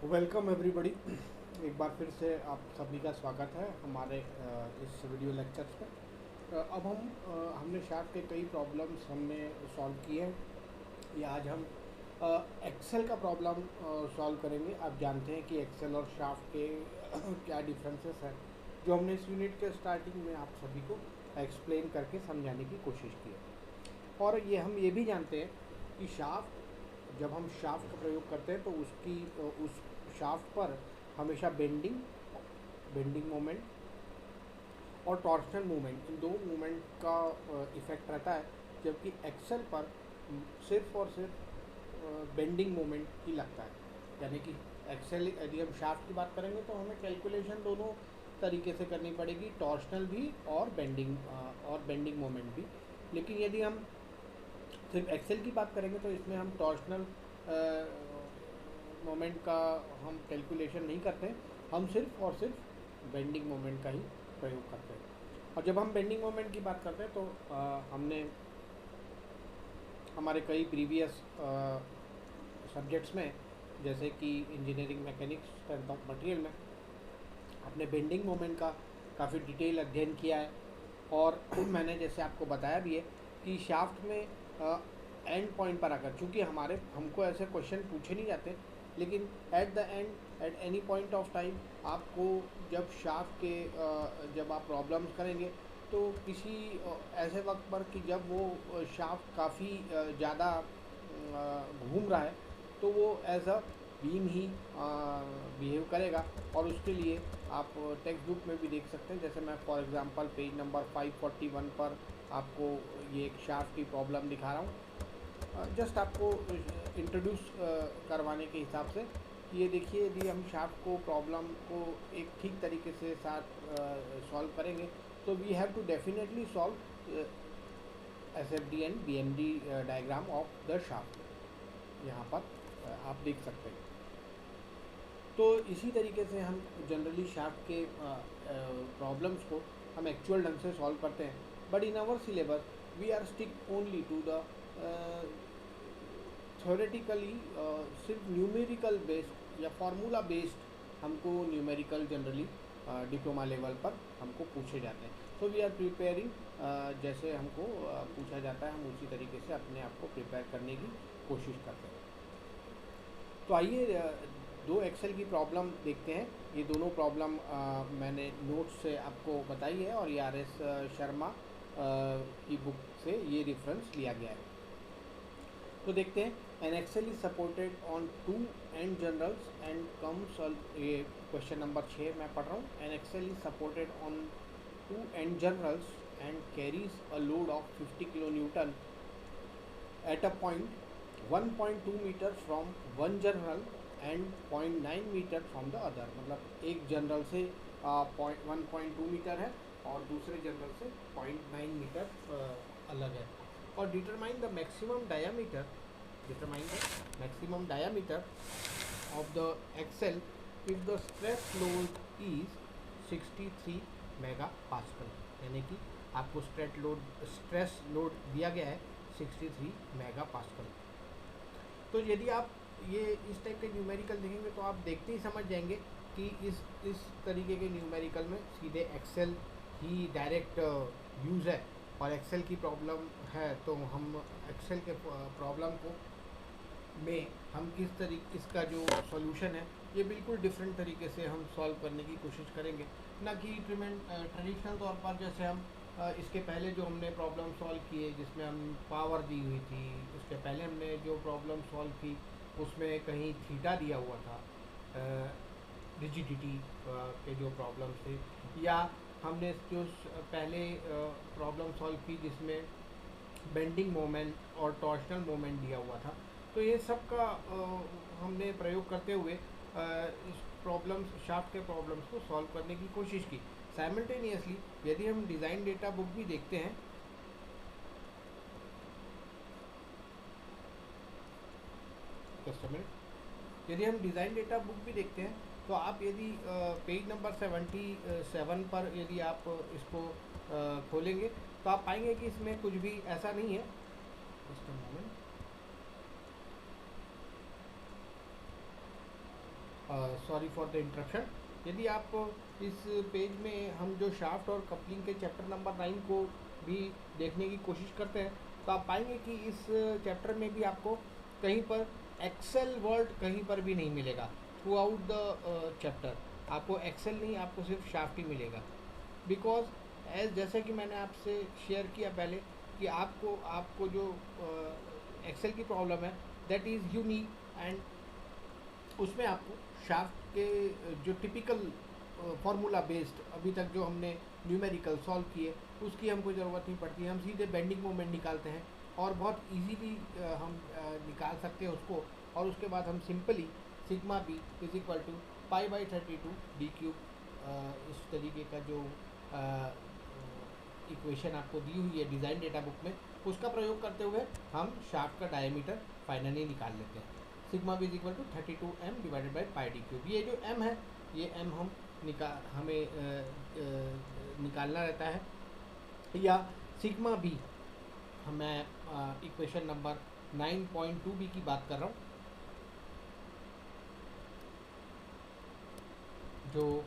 Welcome everybody. एक बार फिर से आप सभी का स्वागत है हमारे इस वीडियो लेक्चर्स पे। अब हमने शाफ्ट के कई प्रॉब्लम्स हमने सॉल्व किए हैं। या आज हम एक्सेल का प्रॉब्लम सॉल्व करेंगे। आप जानते हैं कि एक्सेल और शाफ्ट के क्या डिफरेंसेस हैं, जो हमने इस यूनिट के स्टार्टिंग में आप सभी को एक्सप्लेन करके समझाने की कोशिश की है। और हम ये भी जानते हैं कि शाफ्ट, जब हम शाफ्ट का प्रयोग करते हैं तो उस शाफ्ट पर हमेशा बेंडिंग मोमेंट और टॉर्शनल मूवमेंट, इन दो मूवमेंट का इफेक्ट रहता है। जबकि एक्सेल पर सिर्फ और सिर्फ बेंडिंग मोमेंट ही लगता है। यानी कि एक्सेल, यदि हम शाफ्ट की बात करेंगे तो हमें कैलकुलेशन दोनों तरीके से करनी पड़ेगी, टॉर्शनल भी और बेंडिंग मोमेंट भी। लेकिन यदि हम सिर्फ एक्सेल की बात करेंगे तो इसमें हम टॉर्शनल मोमेंट का हम कैलकुलेशन नहीं करते, हम सिर्फ और सिर्फ बेंडिंग मोमेंट का ही प्रयोग करते हैं। और जब हम बेंडिंग मोमेंट की बात करते हैं तो हमने हमारे कई प्रीवियस सब्जेक्ट्स में, जैसे कि engineering mechanics strength of material में, अपने बेंडिंग मोमेंट का काफ़ी डिटेल अध्ययन किया है। और मैंने जैसे आपको बताया भी है कि शाफ्ट में एंड पॉइंट पर आकर, चूँकि हमको ऐसे क्वेश्चन पूछे नहीं जाते, लेकिन at the end, at any point of time, आपको जब शाफ्ट के जब आप प्रॉब्लम्स करेंगे तो किसी ऐसे वक्त पर कि जब वो शाफ्ट काफ़ी ज़्यादा घूम रहा है तो वो एज अ बीम ही बिहेव करेगा। और उसके लिए आप टेक्स्ट बुक में भी देख सकते हैं। जैसे मैं फॉर एग्जांपल पेज नंबर 541 पर आपको ये एक शाफ्ट की प्रॉब्लम दिखा रहा हूँ, जस्ट आपको इंट्रोड्यूस करवाने के हिसाब से। ये देखिए, यदि हम शाफ्ट को प्रॉब्लम को एक ठीक तरीके से साथ सॉल्व करेंगे तो we have to definitely solve SFD and BMD diagram of the shaft. यहाँ पर आप देख सकते हैं। तो इसी तरीके से हम जनरली शाफ्ट के प्रॉब्लम्स को हम एक्चुअल ढंग से सॉल्व करते हैं। But in our syllabus we are stick only to the theoretically, सिर्फ न्यूमेरिकल बेस्ड या फार्मूला बेस्ड हमको न्यूमेरिकल जनरली डिप्लोमा लेवल पर हमको पूछे जाते हैं। सो वी आर प्रिपेयरिंग, जैसे हमको पूछा जाता है हम उसी तरीके से अपने आप को प्रिपेयर करने की कोशिश करते हैं। तो आइए दो एक्सेल की प्रॉब्लम देखते हैं। ये दोनों प्रॉब्लम मैंने नोट्स से आपको बताई है और ये RS शर्मा की बुक से ये रेफरेंस लिया गया है। तो देखते हैं। An axle is supported on two end journals and comes, ये क्वेश्चन नंबर 6 मैं पढ़ रहा हूँ। An axle is supported on two end journals and carries a load of 50 kilo newton at a point 1.2 metre from one journal and 0.9 metre from the other. मतलब एक general से 1.2 metre है और दूसरे जनरल से 0.9 मीटर अलग है। और determine the maximum diameter of the axle if the stress load is 63 megapascal। यानी कि आपको स्ट्रेस लोड दिया गया है 63 मेगापास्कल। तो यदि आप ये इस टाइप के न्यूमेरिकल देखेंगे तो आप देखते ही समझ जाएंगे कि इस तरीके के न्यूमेरिकल में सीधे एक्सेल ही डायरेक्ट यूज़ है। और एक्सेल की प्रॉब्लम है तो हम एक्सेल के प्रॉब्लम को में हम किस तरीके, इसका जो सॉल्यूशन है ये बिल्कुल डिफरेंट तरीके से हम सॉल्व करने की कोशिश करेंगे। ना कि ट्रेडिशनल तौर पर जैसे हम इसके पहले जो हमने प्रॉब्लम सॉल्व किए जिसमें हम पावर दी हुई थी, उसके पहले हमने जो प्रॉब्लम सॉल्व की उसमें कहीं थीटा दिया हुआ था, रिजिडिटी के जो प्रॉब्लम थे, या हमने जो पहले प्रॉब्लम सॉल्व की जिसमें बेंडिंग मोमेंट और टॉर्शनल मोमेंट दिया हुआ था। तो ये सब का हमने प्रयोग करते हुए इस शाफ्ट के प्रॉब्लम्स को सॉल्व करने की कोशिश की। साइमल्टेनियसली यदि हम डिज़ाइन डेटा बुक भी देखते हैं, यदि हम डिज़ाइन डेटा बुक भी देखते हैं तो आप यदि पेज नंबर 77 पर यदि आप इसको खोलेंगे तो आप पाएंगे कि इसमें कुछ भी ऐसा नहीं है। Just a moment. Sorry for the interruption. यदि आप इस पेज में हम जो शाफ्ट और कपलिंग के चैप्टर नंबर 9 को भी देखने की कोशिश करते हैं तो आप पाएंगे कि इस चैप्टर में भी आपको कहीं पर एक्सेल वर्ड कहीं पर भी नहीं मिलेगा। थ्रू आउट द चैप्टर आपको एक्सेल नहीं, आपको सिर्फ शाफ्ट ही मिलेगा। बिकॉज एज जैसे कि मैंने आपसे शेयर किया पहले कि आपको जो एक्सेल की प्रॉब्लम है दैट इज़ यूनिक, एंड उसमें आपको शाफ्ट के जो टिपिकल फार्मूला बेस्ड अभी तक जो हमने न्यूमेरिकल सॉल्व किए उसकी हमको ज़रूरत नहीं पड़ती। हम सीधे बेंडिंग मोमेंट निकालते हैं और बहुत इजीली हम निकाल सकते हैं उसको, और उसके बाद हम simply sigma B is equal to pi by 32 D cube, इस तरीके का जो इक्वेशन आपको दी हुई है डिज़ाइन डेटा बुक में, उसका प्रयोग करते हुए हम शाफ्ट का डायमीटर फाइनली निकाल लेते हैं। Sigma B is equal to 32m divided by pi D cube. ये जो m है ये m हम निकालना रहता है, या सिग्मा बी मैं इक्वेशन नंबर 9.2b की बात कर रहा हूँ, जो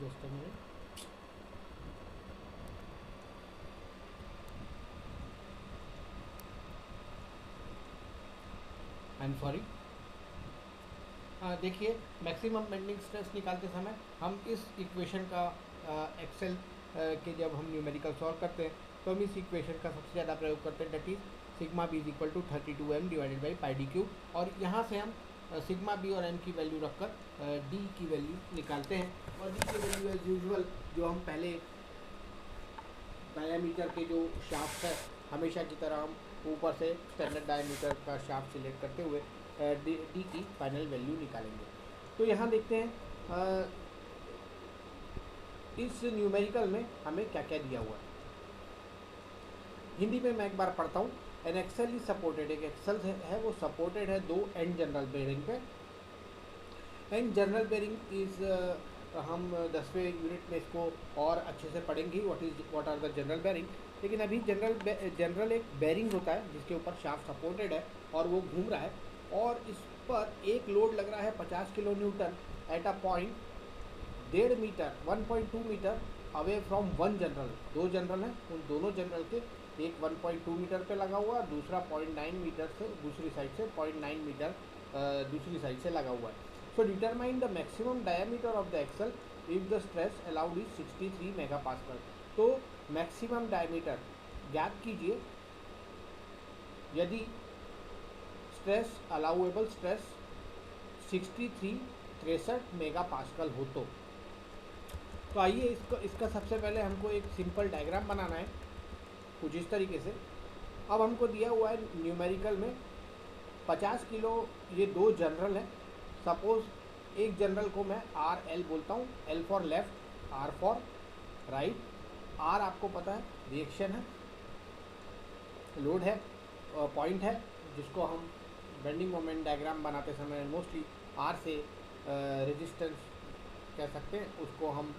just a minute, I am sorry. देखिए मैक्सिमम बेंडिंग स्ट्रेस निकालते समय हम इस इक्वेशन का एक्सेल के जब हम न्यूमेरिकल सॉल्व करते हैं तो हम इस इक्वेशन का सबसे ज़्यादा प्रयोग करते हैं, that is sigma B is equal to 32m divided by pi D cube, और यहाँ से हम सिग्मा बी और m की वैल्यू रखकर डी की वैल्यू निकालते हैं। और डी की वैल्यू एज यूजुअल जो हम पहले डायामीटर के जो शाफ्ट है हमेशा की तरह हम ऊपर से स्टैंडर्ड डायमीटर का शाफ्ट सिलेक्ट करते हुए डी की फाइनल वैल्यू निकालेंगे। तो यहाँ देखते हैं इस न्यूमेरिकल में हमें क्या क्या दिया हुआ है। हिंदी में मैं एक बार पढ़ता हूँ। एन एक्सेल इज सपोर्टेड, एक एक्सेल है वो सपोर्टेड है 2 एंड जनरल बेरिंग पे। एंड जनरल बेरिंग इज हम 10वें यूनिट में इसको और अच्छे से पढ़ेंगे what are the journal bearing. लेकिन अभी जनरल एक बेरिंग होता है जिसके ऊपर शाफ्ट सपोर्टेड है और वो घूम रहा है, और इस पर एक लोड लग रहा है 50 kilo newton at a point 1.5 metre 1.2 metre away from one journal. 2 journal हैं, उन दोनों जनरल के एक 1.2 मीटर पे लगा हुआ है, दूसरा 0.9 मीटर से दूसरी साइड से 0.9 मीटर दूसरी साइड से लगा हुआ है। So determine the maximum diameter of the axle if the stress allowed is 63 megapascal. तो मैक्सिमम डायमीटर ज्ञात कीजिए यदि स्ट्रेस अलाउएबल स्ट्रेस 63 मेगापास्कल हो तो आइए इसका सबसे पहले हमको एक सिंपल डायग्राम बनाना है कुछ इस तरीके से। अब हमको दिया हुआ है न्यूमेरिकल में 50 किलो, ये 2 जनरल हैं। सपोज एक जनरल को मैं आर एल बोलता हूँ, L for left, R for right. R आपको पता है रिएक्शन है, लोड है, पॉइंट है जिसको हम बेंडिंग मोमेंट डायग्राम बनाते समय मोस्टली आर से रेजिस्टेंस कह सकते हैं, उसको हम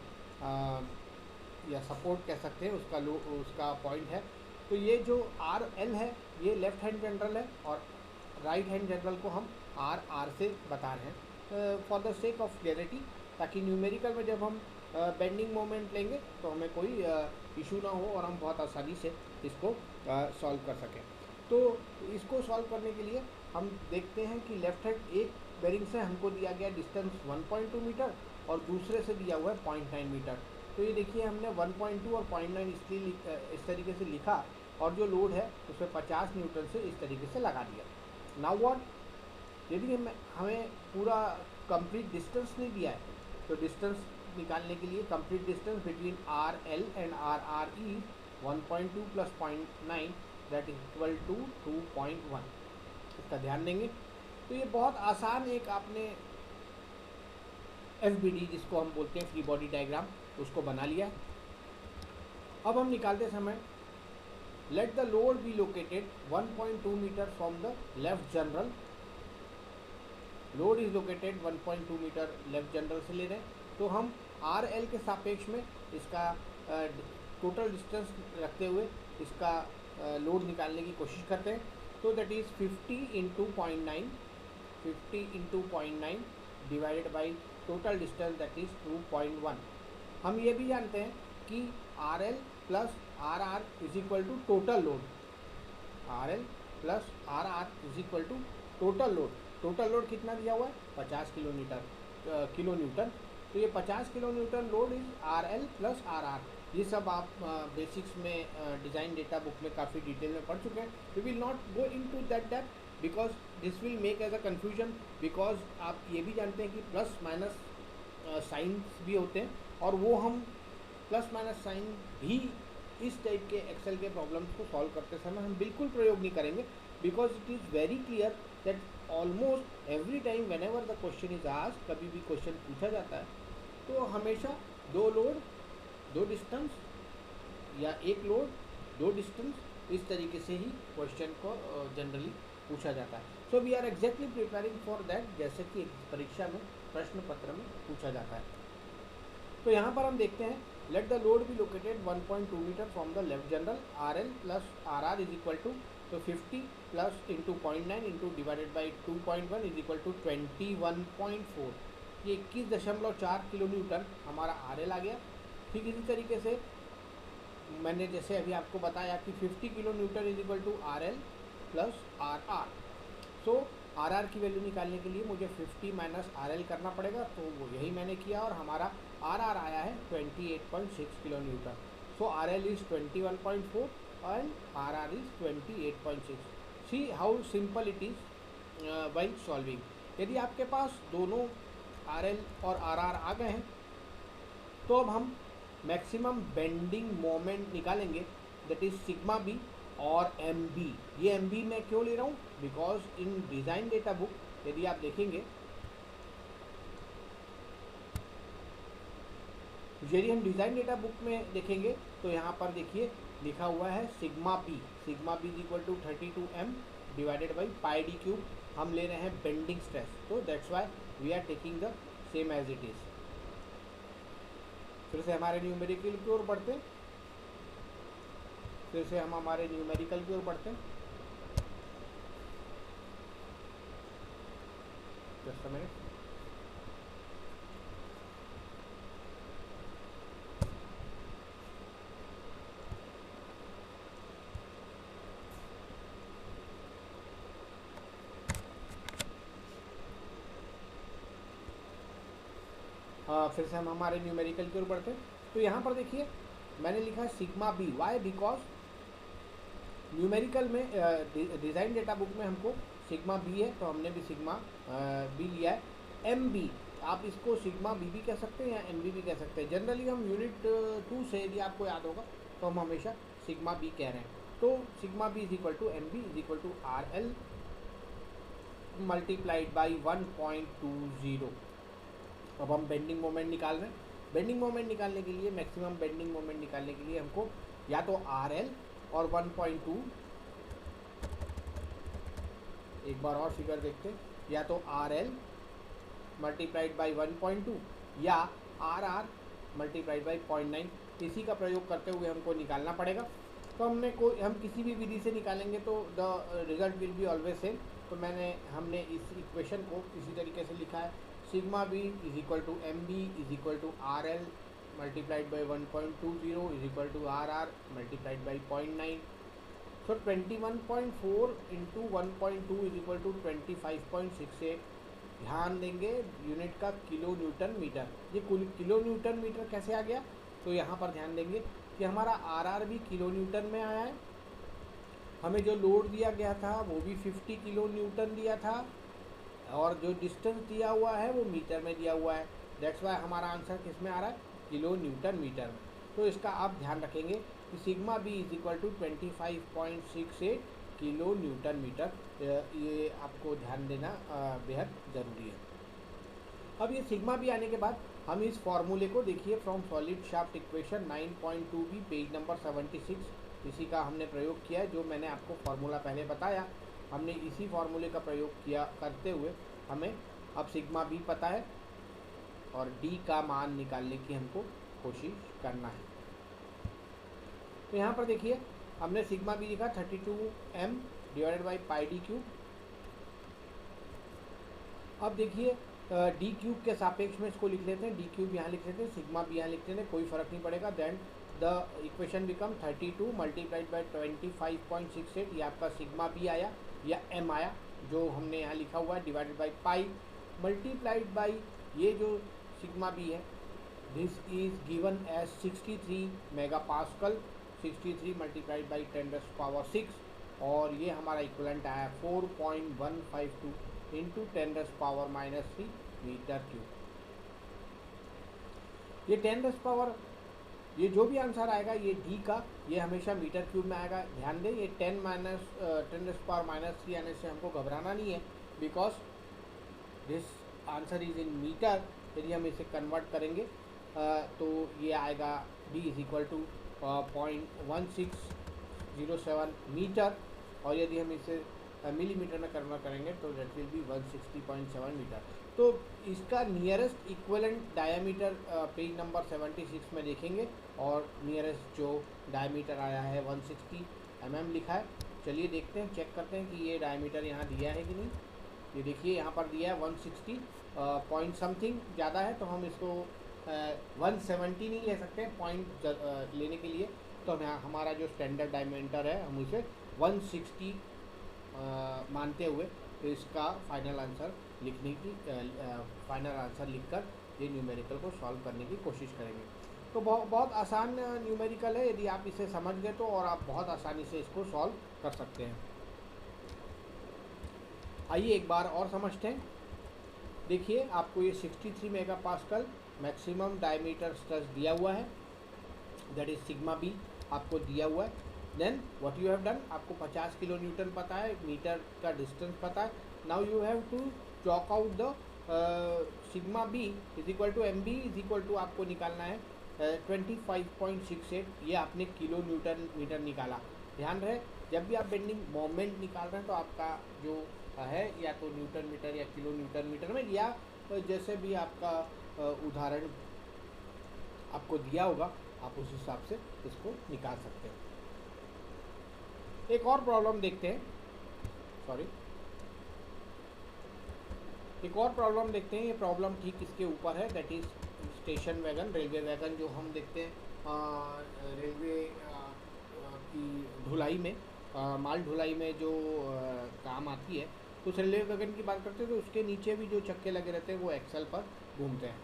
या सपोर्ट कह सकते हैं, उसका पॉइंट है। तो ये जो आर एल है ये लेफ्ट हैंड जनरल है और राइट हैंड जनरल को हम आर से बता रहे हैं for the sake of clarity, ताकि न्यूमेरिकल में जब हम बेंडिंग मोमेंट लेंगे तो हमें कोई इशू ना हो और हम बहुत आसानी से इसको सॉल्व कर सकें। तो इसको सॉल्व करने के लिए हम देखते हैं कि लेफ्ट हैंड एक बेरिंग से हमको दिया गया डिस्टेंस 1.2 मीटर और दूसरे से दिया हुआ है 0.9 मीटर। तो ये देखिए हमने 1.2 और 0.9 इसलिए इस तरीके से लिखा, और जो लोड है उसमें 50 न्यूटन से इस तरीके से लगा दिया। नाउ व्हाट, यदि हमें पूरा कंप्लीट डिस्टेंस नहीं दिया है तो डिस्टेंस निकालने के लिए complete distance between R L and R R E 1.2 plus 0.9 that is equal to 2.1, इसका ध्यान देंगे। तो ये बहुत आसान एक आपने FBD जिसको हम बोलते हैं फ्री बॉडी डायग्राम, उसको बना लिया है। अब हम निकालते समय let the load be located 1.2 metre from the left journal. Load is located 1.2 metre left journal से ले रहे हैं, तो हम आर एल के सापेक्ष में इसका टोटल डिस्टेंस रखते हुए इसका लोड निकालने की कोशिश करते हैं। तो that is 50 into 0.9, 50 into 0.9 divided by total distance that is 2.1। हम ये भी जानते हैं कि R L plus R R is equal to total load, R L plus R R is equal to total load. Total load कितना दिया हुआ है? 50 किलो न्यूटन। तो ये 50 kilo newton load is R L plus R R. ये सब आप basics में डिज़ाइन डेटा बुक में काफ़ी डिटेल में पढ़ चुके हैं। We will not go into that depth because this will make as a confusion, because आप ये भी जानते हैं कि प्लस माइनस साइंस भी होते हैं, और वो हम प्लस माइनस साइन भी इस टाइप के एक्सेल के प्रॉब्लम्स को सॉल्व करते समय हम बिल्कुल प्रयोग नहीं करेंगे, because it is very clear that almost every time when ever the question is asked, कभी भी क्वेश्चन पूछा जाता है तो हमेशा दो लोड दो डिस्टेंस या एक लोड दो डिस्टेंस, इस तरीके से ही क्वेश्चन को जनरली पूछा जाता है। So we are exactly preparing for that, जैसे कि परीक्षा में प्रश्न पत्र में पूछा जाता है। तो यहाँ पर हम देखते हैं, let the load be located 1.2 metre from the left journal, R L plus R R is equal to, तो 50 plus into 0.9 into divided by 2.1 is equal to 21.4। ये 21.4 किलो न्यूटन हमारा आर एल आ गया। ठीक इसी तरीके से मैंने जैसे अभी आपको बताया कि 50 kilo newton is equal to R L plus R R. So R R की वैल्यू निकालने के लिए मुझे 50 माइनस आर एल करना पड़ेगा, तो वो यही मैंने किया और हमारा आर आर आया है 28.6 kilo newton. So R L is 21.4 and R R is 28.6। See how simple it is while solving. यदि आपके पास दोनों आर एल और आर आर आ गए हैं तो अब हम मैक्सिमम बेंडिंग मोमेंट निकालेंगे, दैट इज सिग्मा बी और एम बी। ये एम बी मैं क्यों ले रहा हूँ? Because in design data book यदि आप देखेंगे, यदि हम डिज़ाइन डेटा बुक में देखेंगे तो यहाँ पर देखिए लिखा हुआ है sigma B is equal to 32m divided by pi D cube. हम ले रहे हैं बेंडिंग स्ट्रेस, तो that's why we are taking the same as it is. फिर से हमारे न्यूमेरिकल की ओर बढ़ते हैं, फिर से हम हमारे न्यूमेरिकल की ओर बढ़ते हैं। Just a minute. फिर से हम हमारे न्यूमेरिकल की ओर बढ़ते हैं। तो यहाँ पर देखिए मैंने लिखा है sigma B, why? Because numerical में डिज़ाइन डेटा बुक में हमको सिग्मा बी है, तो हमने भी सिग्मा बी लिया है। एम बी, आप इसको सिग्मा बी भी कह सकते हैं या एम बी भी कह सकते हैं। जनरली हम यूनिट 2 से, यदि आपको याद होगा, तो हम हमेशा सिग्मा बी कह रहे हैं। तो sigma B is equal to M B is equal to R L multiplied by 1.20। अब हम बेंडिंग मोमेंट निकाल रहे हैं। बेंडिंग मोमेंट निकालने के लिए, मैक्सिमम बेंडिंग मोमेंट निकालने के लिए हमको या तो आर एल और 1.2, एक बार और फिगर देखते हैं, या तो आर एल मल्टीप्लाइड बाई 1.2 या आर आर मल्टीप्लाइड बाई 0.9, इसी का प्रयोग करते हुए हमको निकालना पड़ेगा। तो हम किसी भी विधि से निकालेंगे तो the result will be always same. तो हमने इस इक्वेशन को इसी तरीके से लिखा है, sigma B is equal to M B is equal to R L multiplied by 1.20 is equal to R R multiplied by 0.9। So 21.4 into 1.2 is equal to 25.68। ध्यान देंगे यूनिट का किलो न्यूटन मीटर। ये किलो न्यूटन मीटर कैसे आ गया? तो यहाँ पर ध्यान देंगे कि हमारा आर आर भी किलो न्यूटन में आया है, हमें जो लोड दिया गया था वो भी 50 किलो न्यूटन दिया था, और जो डिस्टेंस दिया हुआ है वो मीटर में दिया हुआ है। दैट्स वाई हमारा आंसर किस में आ रहा है? किलो न्यूटन मीटर में। तो इसका आप ध्यान रखेंगे कि sigma B is equal to 25.68 kilo newton metre. ये आपको ध्यान देना बेहद ज़रूरी है। अब ये सिग्मा बी आने के बाद हम इस फॉर्मूले को देखिए, from solid shaft equation 9.2b page number 76, इसी का हमने प्रयोग किया है। जो मैंने आपको फार्मूला पहले बताया, हमने इसी फार्मूले का प्रयोग किया करते हुए हमें अब सिग्मा बी पता है और डी का मान निकालने की हमको कोशिश करना है। तो यहाँ पर देखिए हमने सिग्मा बी लिखा 32m divided by pi D cube. अब देखिए डी क्यूब के सापेक्ष में इसको लिख लेते हैं, डी क्यूब यहाँ लिख लेते हैं, सिग्मा बी यहाँ लिख लेते हैं, कोई फर्क नहीं पड़ेगा। Then the equation become 32 multiplied by 25.68, ये आपका सिग्मा बी आया या एम आया जो हमने यहाँ लिखा हुआ है, divided by pi multiplied by ये जो सिग्मा बी है, this is given as 63 mega pascal, 63 multiplied by 10⁻6, और ये हमारा इक्वलेंट आया 4.152 इंटू 10⁻³ मीटर क्यूब। ये 10⁻, ये जो भी आंसर आएगा ये डी का, ये हमेशा मीटर क्यूब में आएगा। ध्यान दें ये 10⁻³ आने से हमको घबराना नहीं है, because this answer is in metre. यदि हम इसे कन्वर्ट करेंगे तो ये आएगा D is equal to 0.1607 metre, और यदि हम इसे मिलीमीटर में कन्वर्ट करेंगे तो दैट विल बी 160.7 मीटर। तो इसका nearest equivalent diameter page number 76 में देखेंगे, और नियरेस्ट जो डायमीटर आया है 160 mm लिखा है। चलिए देखते हैं, चेक करते हैं कि ये डायमीटर यहाँ दिया है कि नहीं। ये देखिए यहाँ पर दिया है 160 पॉइंट समथिंग, ज़्यादा है तो हम इसको 170 नहीं ले सकते पॉइंट लेने के लिए, तो हमारा जो स्टैंडर्ड डायमीटर है हम उसे 160 मानते हुए तो इसका फाइनल आंसर लिखने की फाइनल आंसर लिखकर ये न्यूमेरिकल को सॉल्व करने की कोशिश करेंगे। तो बहुत आसान न्यूमेरिकल है, यदि आप इसे समझ गए तो, और आप बहुत आसानी से इसको सॉल्व कर सकते हैं। आइए एक बार और समझते हैं। देखिए आपको ये 63 mega pascal maximum diameter stress दिया हुआ है, दैट इज सिग्मा बी आपको दिया हुआ है। Then what you have done, आपको 50 किलो न्यूटन पता है, मीटर का डिस्टेंस पता है। Now you have to chalk out the sigma B is equal to M B is equal to आपको निकालना है 25.68, ये आपने किलो न्यूटन मीटर निकाला। ध्यान रहे जब भी आप बेंडिंग मोमेंट निकाल रहे हैं तो आपका जो है या तो न्यूटन मीटर या किलो न्यूटन मीटर में, या जैसे भी आपका उदाहरण आपको दिया होगा आप उस हिसाब से इसको निकाल सकते हैं। एक और प्रॉब्लम देखते हैं, एक और प्रॉब्लम देखते हैं। ये प्रॉब्लम ठीक इसके ऊपर है, that is station wagon, railway wagon जो हम देखते हैं रेलवे की ढुलाई में, माल ढुलाई में जो काम आती है, उस रेलवे वैगन की बात करते हैं तो उसके नीचे भी जो चक्के लगे रहते हैं वो एक्सल पर घूमते हैं।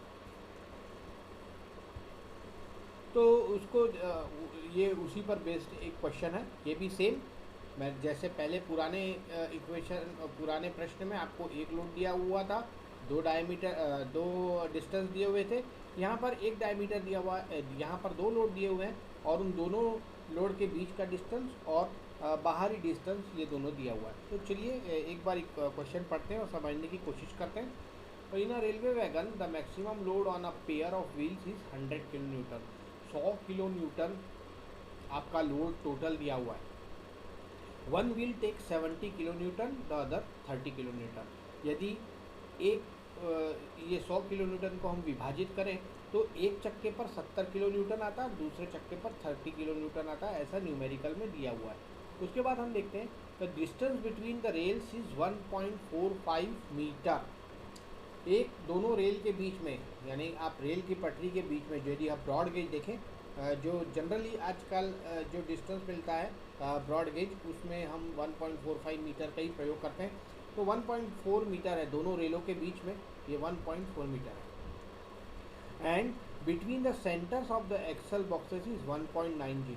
तो उसको ये उसी पर बेस्ड एक क्वेश्चन है, ये भी सेम। मैं जैसे पहले पुराने पुराने प्रश्न में आपको एक लोड दिया हुआ था, दो डिस्टेंस दिए हुए थे, यहाँ पर एक डायमीटर दिया हुआ है, यहाँ पर दो लोड दिए हुए हैं, और उन दोनों लोड के बीच का डिस्टेंस और बाहरी डिस्टेंस ये दोनों दिया हुआ है। तो चलिए एक बार क्वेश्चन पढ़ते हैं और समझने की कोशिश करते हैं। तो in a railway wagon the maximum load on a pair of wheels is 100 kilo newton. 100 kilo newton आपका लोड टोटल दिया हुआ है। One wheel take 70 kilo newton, the other 30 kilo newton. यदि एक ये 100 किलो न्यूटन को हम विभाजित करें तो एक चक्के पर 70 किलो न्यूटन आता है, दूसरे चक्के पर 30 किलो न्यूटन आता है, ऐसा न्यूमेरिकल में दिया हुआ है। उसके बाद हम देखते हैं the distance between the rails is 1.45 metre. एक दोनों रेल के बीच में, यानी आप रेल की पटरी के बीच में, यदि आप ब्रॉड गेज देखें, जो जनरली आजकल जो डिस्टेंस मिलता है ब्रॉड गेज, उसमें हम 1.45 मीटर का ही प्रयोग करते हैं। तो 1.4 मीटर है दोनों रेलों के बीच में, ये 1.4 मीटर है। And between the centres of the axle boxes is 1.90।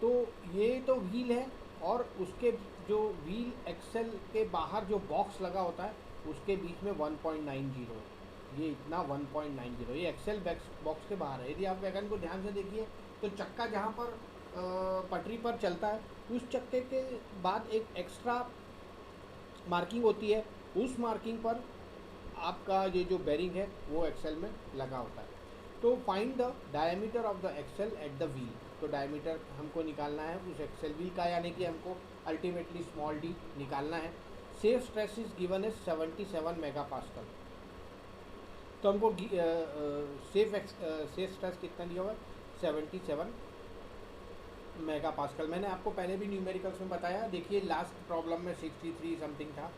तो ये तो व्हील है, और उसके जो व्हील एक्सल के बाहर जो बॉक्स लगा होता है उसके बीच में 1.90 है। ये इतना 1.90, ये एक्सेल बॉक्स के बाहर है। यदि आप वैगन को ध्यान से देखिए तो चक्का जहाँ पर पटरी पर चलता है, उस चक्के के बाद एक एक्स्ट्रा मार्किंग होती है, उस मार्किंग पर आपका ये जो बेरिंग है वो एक्सेल में लगा होता है। तो find the diameter of the axle at the wheel. तो डायमीटर हमको निकालना है उस एक्सेल व्हील का, यानी कि हमको अल्टीमेटली स्मॉल डी निकालना है। सेफ स्ट्रेस इज गिवन है 77 मेगा पास्कल। तो हमको सेफ स्ट्रेस कितना दिया हुआ है 77 मेगा पास्कल। मैंने आपको पहले भी न्यूमेरिकल्स में बताया, देखिए लास्ट प्रॉब्लम में 63 समथिंग था,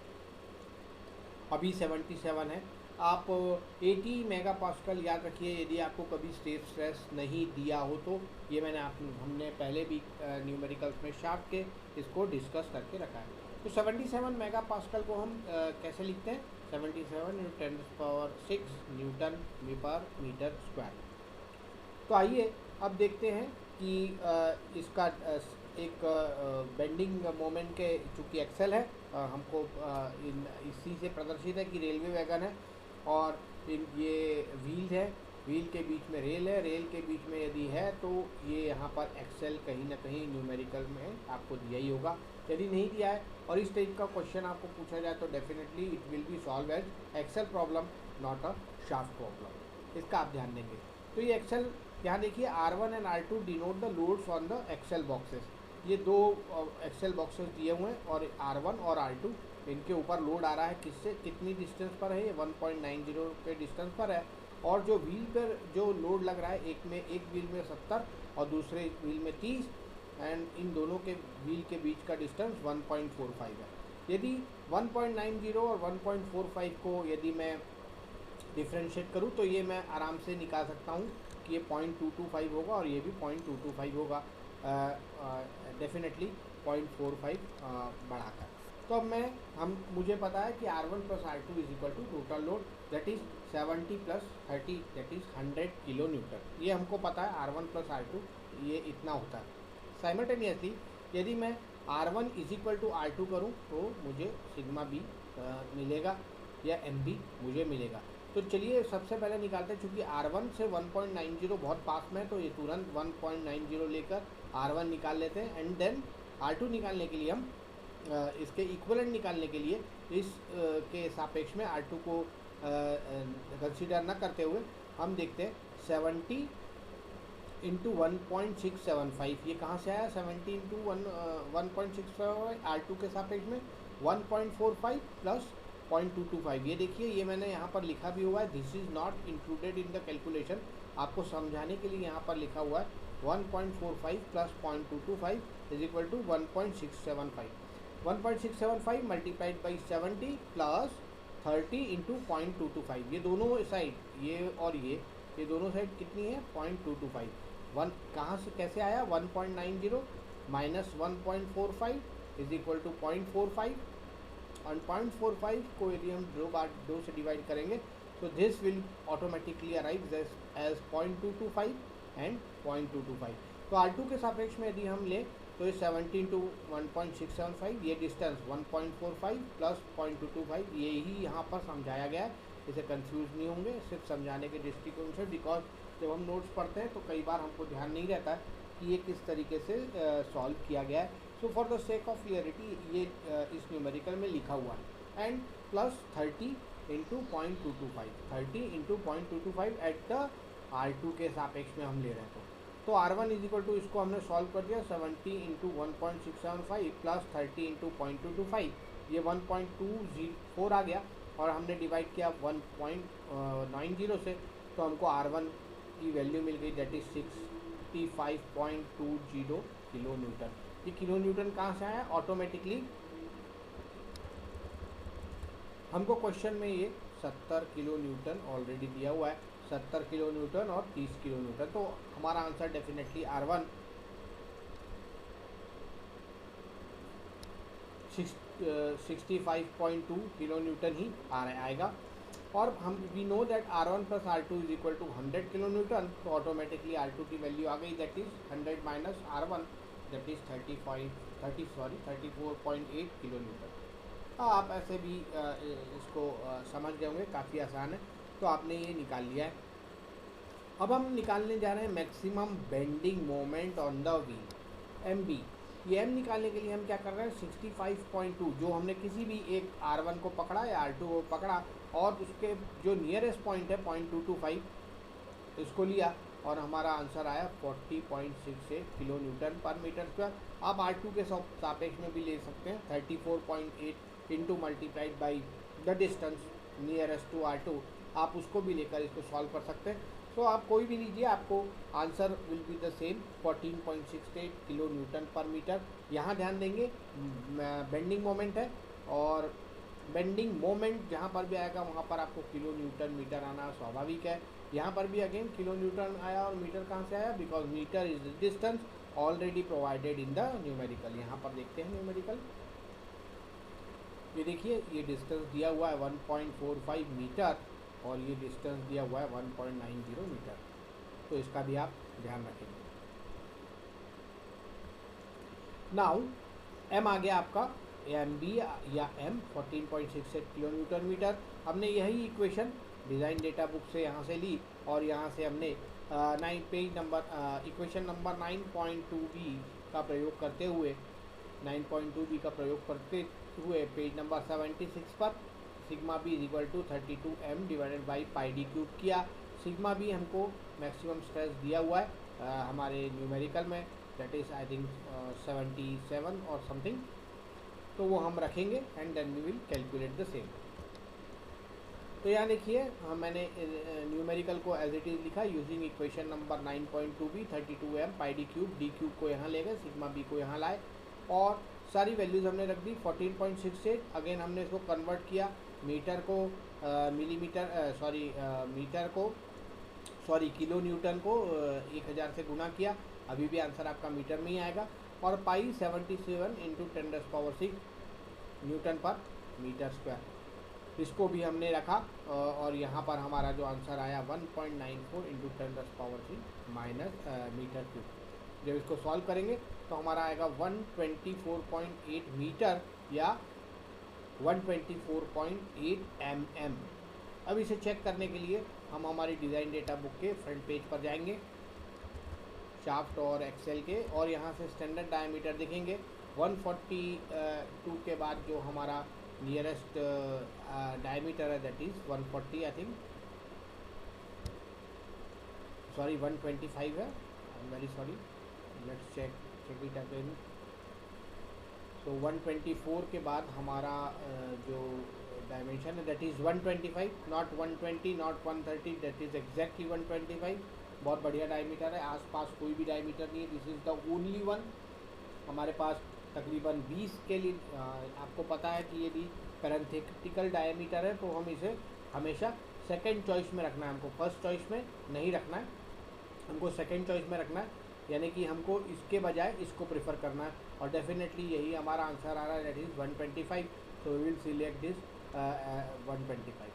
अभी 77 है। आप 80 मेगा पास्कल याद रखिए यदि आपको कभी स्टेट स्ट्रेस नहीं दिया हो तो। ये हमने पहले भी न्यूमेरिकल्स में शार्प के इसको डिस्कस करके रखा है। तो 77 मेगा पास्कल को हम कैसे लिखते हैं, 77 × 10⁶ न्यूटन पर मीटर स्क्वायर। तो आइए अब देखते हैं कि इसका एक बेंडिंग मोमेंट के चूँकि एक्सेल है, हमको इसी से प्रदर्शित है कि रेलवे वैगन है और ये व्हील है, व्हील के बीच में रेल है, रेल के बीच में यदि है तो ये यहाँ पर एक्सेल कहीं ना कहीं न्यूमेरिकल में आपको दिया ही होगा। यदि नहीं दिया है और इस टाइप का क्वेश्चन आपको पूछा जाए तो definitely it will be solve as axle problem, not a shaft problem. इसका आप ध्यान देंगे। तो ये एक्सेल यहाँ देखिए R1 and R2 denote the loads on the axle boxes. ये दो एक्सेल बॉक्सेस दिए हुए हैं और R1 और R2 इनके ऊपर लोड आ रहा है, किससे कितनी डिस्टेंस पर है, ये 1.90 के डिस्टेंस पर है। और जो व्हील पर जो लोड लग रहा है, एक व्हील में 70 और दूसरे व्हील में 30, एंड इन दोनों के व्हील के बीच का डिस्टेंस 1.45 है। यदि 1.90 और 1.45 को यदि मैं डिफ्रेंशिएट करूँ तो ये मैं आराम से निकाल सकता हूँ कि ये 0.225 होगा और ये भी 0.225 होगा, डेफिनेटली 0.45 बढ़ाकर। तो अब मुझे पता है कि R1 + R2 = total load that is 70 + 30 that is 100 kilo Newton. ये हमको पता है R1 + R2 ये इतना होता है। साइमल्टेनियसली यदि मैं R1 = R2 करूँ तो मुझे सिग्मा बी मिलेगा या MB मुझे मिलेगा। तो चलिए सबसे पहले निकालते हैं, चूँकि R1 से 1.90 बहुत पास में है तो ये तुरंत 1.90 लेकर R1 निकाल लेते हैं, एंड देन R2 निकालने के लिए हम इसके इक्विवेलेंट निकालने के लिए इस के सापेक्ष में R2 को कंसीडर न करते हुए हम देखते हैं 70 × 1.675। ये कहाँ से आया, 70 × 1.675 R2 के सापेक्ष में 1.45 + 0.225। ये देखिए ये मैंने यहाँ पर लिखा भी हुआ है, this is not included in the calculation. आपको समझाने के लिए यहाँ पर लिखा हुआ है 1.45 + 0.225 = 1.675। 1.675 मल्टीप्लाइड बाई 70 + 30 × 0.225। ये दोनों साइड ये और ये दोनों साइड कितनी है, 0.225। वन कहाँ से कैसे आया, 1.90 माइनस 1.45 = 0.45, और 0.45 को यदि हम दो से डिवाइड करेंगे तो this will automatically arrive as 0.225 and 0.225। तो R2 के सापेक्ष में यदि हम लें तो ये 70 × 1.675, ये डिस्टेंस 1.45 + 0.225, यही यहाँ पर समझाया गया है। इसे कंफ्यूज नहीं होंगे सिर्फ समझाने के दृष्टिकोण से, बिकॉज जब हम नोट्स पढ़ते हैं तो कई बार हमको ध्यान नहीं रहता है कि ये किस तरीके से सॉल्व किया गया है। So for the sake of clarity ये इस न्यूमेरिकल में लिखा हुआ है, and plus 30 × 0.225, 30 × 0.225 at the R2 के सापेक्ष में हम ले रहे हैं। तो R1 = इसको हमने सॉल्व कर दिया, 70 × 1.675 + 30 × 0.225, ये 1.204 आ गया और हमने डिवाइड किया 1.90 से, तो हमको R1 की वैल्यू मिल गई दैट इज़ 65.20 किलो न्यूटन। ये किलो न्यूटन कहाँ से आया, ऑटोमेटिकली हमको क्वेश्चन में ये 70 किलो न्यूटन ऑलरेडी दिया हुआ है, 70 किलो न्यूटन और 30 किलो न्यूटन। तो हमारा answer definitely R1 65.2 kilo newton ही आएगा। और हम we know that R1 + R2 = 100 kilo newton, तो ऑटोमेटिकली R2 की वैल्यू आ गई that is 100 minus R1 that is 34.8 kilo newton. हाँ, आप ऐसे भी इसको समझ गए होंगे, काफ़ी आसान है। तो आपने ये निकाल लिया है। अब हम निकालने जा रहे हैं maximum bending moment on the wheel, MB। ये M निकालने के लिए हम क्या कर रहे हैं, 65.2 जो हमने किसी भी एक R1 को पकड़ा या R2 को पकड़ा और उसके जो नियरेस्ट पॉइंट है 0.225 इसको लिया और हमारा आंसर आया 40.68 किलो न्यूटन पर मीटर स्क्वायर। आप R2 के सापेक्ष में भी ले सकते हैं, 34.8 into multiplied by the distance nearest to R2, आप उसको भी लेकर इसको सॉल्व कर सकते हैं। तो आप कोई भी लीजिए, आपको answer will be the same 14.68 kilo Newton पर मीटर। यहाँ ध्यान देंगे बेंडिंग मोमेंट है, और बेंडिंग मोमेंट जहाँ पर भी आएगा वहाँ पर आपको किलो न्यूटन मीटर आना स्वाभाविक है। यहाँ पर भी अगेन किलो न्यूटन आया, और मीटर कहाँ से आया, because metre is the distance already provided in the numerical. यहाँ पर देखते हैं न्यूमेरिकल, ये देखिए ये डिस्टेंस दिया हुआ है 1.45 मीटर, और ये डिस्टेंस दिया हुआ है 1.90 मीटर, तो इसका भी आप ध्यान रखेंगे। नाउ एम आ गया आपका एम बी या एम 14.68 किलो न्यूटन मीटर। हमने यही इक्वेशन डिज़ाइन डेटा बुक से यहाँ से ली, और यहाँ से हमने page number equation number 9.2b का प्रयोग करते हुए 9.2b का प्रयोग करते हुए पेज नंबर 76 पर sigma B is equal to 32m divided by pi D cube किया। सिग्मा बी हमको मैक्सिमम स्ट्रेस दिया हुआ है हमारे न्यूमेरिकल में, दैट इज़ आई थिंक 77 और समथिंग, तो वो हम रखेंगे and then we will calculate the same. तो यहाँ देखिए मैंने न्यूमेरिकल को एज इट इज़ लिखा using equation number 9.2b 32m pi D cube को यहाँ ले गए, सिग्मा बी को यहाँ लाए, और सारी वैल्यूज़ हमने रख दी। 14.68 अगेन हमने इसको कन्वर्ट किया मीटर को किलो न्यूटन को 1000 से गुना किया, अभी भी आंसर आपका मीटर में ही आएगा, और पाई 77 इंटू 10⁻⁶ न्यूटन पर मीटर स्क्वायर, इसको भी हमने रखा, और यहाँ पर हमारा जो आंसर आया 1.94 इंटू 10⁻³ माइनस मीटर क्यूब। जब इसको सॉल्व करेंगे तो हमारा आएगा 124.8 मीटर या 124.8 mm। अब इसे चेक करने के लिए हम हमारी डिज़ाइन डेटा बुक के फ्रंट पेज पर जाएंगे, शाफ्ट और एक्सेल के, और यहाँ से स्टैंडर्ड डायमीटर देखेंगे 142 के बाद जो हमारा नियरेस्ट डायमीटर है that is 140 I think, sorry 125 है, I am very sorry, let's check it again. तो 124 के बाद हमारा जो डायमेंशन है that is 125, not 120 not 130, that is exactly 125। बहुत बढ़िया डायमीटर है, आसपास कोई भी डायमीटर नहीं है, this is the only one. हमारे पास तकरीबन 20 के लिए आपको पता है कि यदि पैरेंथेटिकल डायमीटर है तो हम इसे हमेशा सेकंड चॉइस में रखना है, हमको फर्स्ट चॉइस में नहीं रखना है, हमको सेकंड चॉइस में रखना है, यानी कि हमको इसके बजाय इसको प्रेफर करना है, और डेफिनेटली यही हमारा आंसर आ रहा है दैट इज़ 125, तो वी विल सिलेक्ट दिस 125।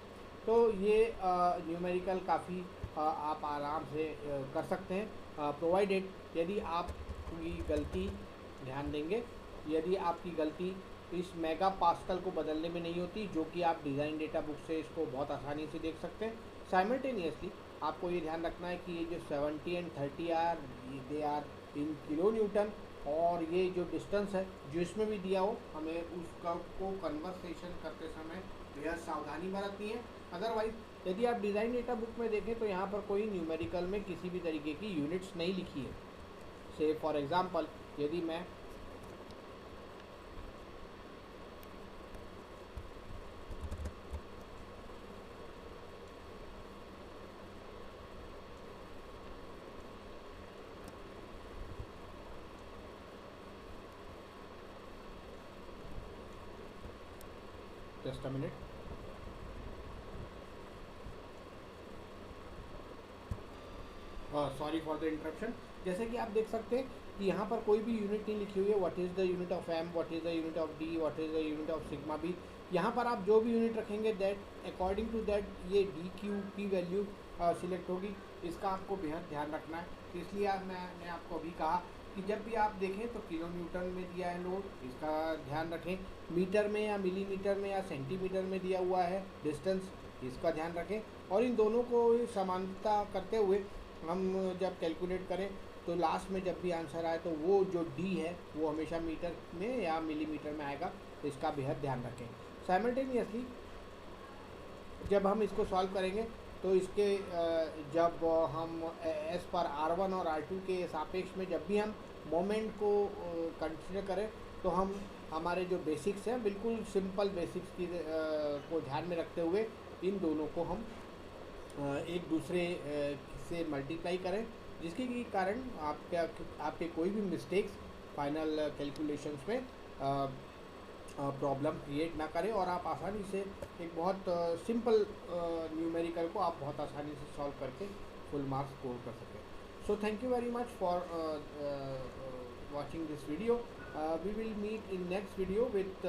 तो ये न्यूमेरिकल काफ़ी आप आराम से कर सकते हैं, प्रोवाइडेड यदि आपकी गलती, ध्यान देंगे, यदि आपकी गलती इस मेगा पास्कल को बदलने में नहीं होती, जो कि आप डिज़ाइन डेटा बुक से इसको बहुत आसानी से देख सकते हैं। साइमल्टेनियसली आपको ये ध्यान रखना है कि ये जो 70 and 30 are they are in kilo newton, और ये जो डिस्टेंस है जो इसमें भी दिया हो, हमें उसका को कन्वर्सेशन करते समय बेहद सावधानी बरतनी है। अदरवाइज यदि आप डिज़ाइन डेटा बुक में देखें तो यहाँ पर कोई न्यूमेरिकल में किसी भी तरीके की यूनिट्स नहीं लिखी है। से फॉर एग्ज़ाम्पल यदि मैं just a minute, sorry for the interruption. जैसे कि आप देख सकते हैं कि यहाँ पर कोई भी यूनिट नहीं लिखी हुई है, what is the unit of M, what is the unit of D, what is the unit of sigma B. यहाँ पर आप जो भी यूनिट रखेंगे दैट अकॉर्डिंग टू दैट ये डी क्यू की वैल्यू सिलेक्ट होगी, इसका आपको बेहद ध्यान रखना है। इसलिए मैंने आपको अभी कहा कि जब भी आप देखें तो किलो न्यूटन में दिया है लोड, इसका ध्यान रखें, मीटर में या मिलीमीटर में या सेंटीमीटर में दिया हुआ है डिस्टेंस, इसका ध्यान रखें, और इन दोनों को समानता करते हुए हम जब कैलकुलेट करें तो लास्ट में जब भी आंसर आए तो वो जो डी है वो हमेशा मीटर में या मिलीमीटर में आएगा, तो इसका बेहद ध्यान रखें। साइमल्टेनियसली जब हम इसको सॉल्व करेंगे तो इसके जब हम एस पर R1 और R2 के सापेक्ष में जब भी हम मोमेंट को कंसिडर करें तो हम हमारे जो बेसिक्स हैं बिल्कुल सिंपल बेसिक्स की को ध्यान में रखते हुए इन दोनों को हम एक दूसरे से मल्टीप्लाई करें, जिसके के कारण आपके कोई भी मिस्टेक्स फाइनल कैलकुलेशंस में प्रॉब्लम क्रिएट ना करें, और आप आसानी से एक बहुत सिंपल न्यूमेरिकल को आप बहुत आसानी से सॉल्व करके फुल मार्क्स स्कोर कर सकें. So thank you very much for watching this video. We will meet in next video with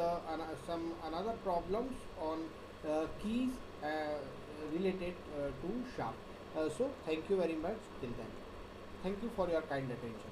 some another problems on keys related to sharp. So thank you very much till then. Thank you for your kind attention.